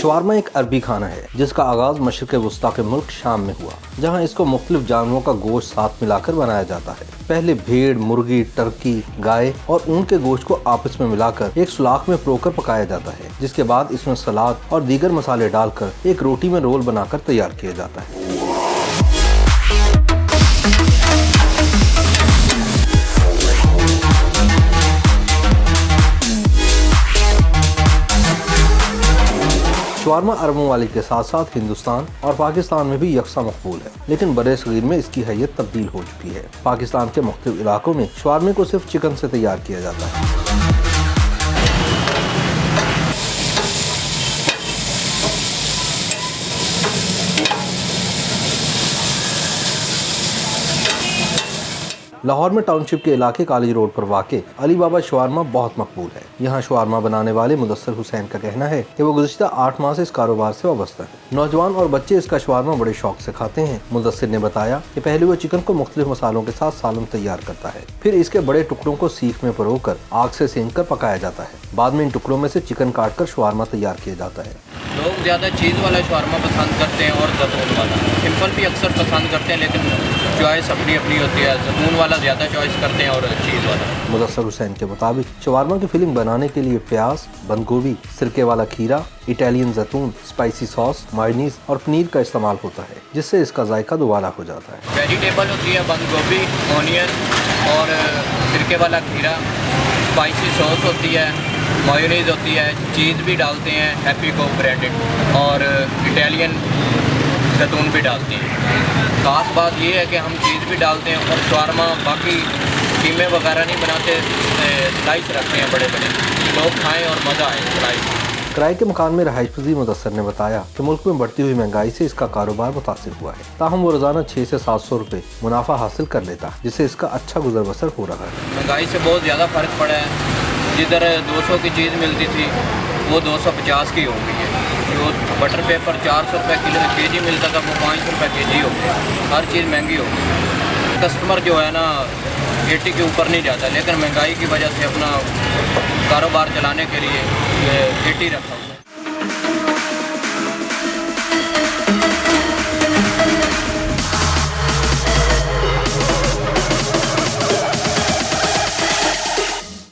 Shawarma एक अरबी खाना है जिसका आगाज मशरिक़ वुस्ता के मुल्क शाम में हुआ, जहां इसको मुख्तलिफ जानवरों का गोश्त साथ मिलाकर बनाया जाता है। पहले भेड़, मुर्गी, टर्की, गाय और ऊंट के गोश्त को आपस में मिलाकर एक सुलाख में परोकर पकाया जाता है, जिसके बाद इसमें सलाद और दीगर मसाले डालकर एक रोटी में रोल बनाकर तैयार किया जाता है। शवारमा अरब ममालिक के साथ साथ हिंदुस्तान और पाकिस्तान में भी यकसा मकबूल है, लेकिन बड़े सगीर में इसकी हैयत तब्दील हो चुकी है। पाकिस्तान के मुख्तलिफ इलाकों में शवारमे को सिर्फ चिकन से तैयार किया जाता है। लाहौर में टाउनशिप के इलाके कॉलेज रोड पर वाक़े अली बाबा शवारमा बहुत मकबूल है। यहाँ शवारमा बनाने वाले मुदस्सिर हुसैन का कहना है कि वो गुज़िश्ता 8 माह से इस कारोबार से वाबस्ता है। नौजवान और बच्चे इसका शवारमा बड़े शौक से खाते हैं। मुदस्सिर ने बताया कि पहले वो चिकन को मुख्तलिफ मसालों के साथ सालन तैयार करता है, फिर इसके बड़े टुकड़ों को सीख में परोकर आग से सेंक कर पकाया जाता है। बाद में इन टुकड़ों में से चिकन काट कर शवारमा तैयार किया जाता है। लोग ज़्यादा चीज़ वाला शवारमा पसंद करते हैं और ज़ैतून वाला। सिंपल भी अक्सर पसंद करते हैं, लेकिन चॉइस अपनी अपनी होती है। ज़ैतून वाला ज़्यादा चॉइस करते हैं और चीज़ वाला। मुदस्सिर हुसैन के मुताबिक शवारमा की फिलिंग बनाने के लिए प्याज, बंद गोभी, सिरके वाला खीरा, इटालियन जैतून, स्पाइसी सॉस, मायोनीज और पनीर का इस्तेमाल होता है, जिससे इसका जायका दोबारा हो जाता है। वेजिटेबल होती है बंद गोभी, ऑनियन और सिरके वाला खीरा, स्पाइसी सॉस होती है, मायोनीज होती है, चीज़ भी डालते हैं, हैप्पी को ब्रेडेड, और इटालियन जैतून भी डालते हैं। खास बात ये है कि हम चीज़ भी डालते हैं और शवारमा बाकी कीमे वगैरह नहीं बनाते, स्लाइस रखते हैं बड़े बड़े, लोग खाएं और मज़ा आए स्लाइस। किराए के मकान में रहायश पजीर मुदस्सिर ने बताया कि मुल्क में बढ़ती हुई महंगाई से इसका कारोबार मुतासिर हुआ है। ताहम वो रोजाना 600 से 700 रुपए मुनाफा हासिल कर लेता है, जिससे इसका अच्छा गुजर बसर हो रहा है। महंगाई से बहुत ज़्यादा फ़र्क पड़ा है। जिधर 200 की चीज़ मिलती थी वो 250 की हो गई है। जो बटर पेपर 400 रुपये केजी मिलता था वो 500 रुपये केजी हो गया। हर चीज़ महंगी हो गई। कस्टमर जो है ना 80 के ऊपर नहीं जाता, लेकिन महंगाई की वजह से अपना कारोबार चलाने के लिए 80 रखा।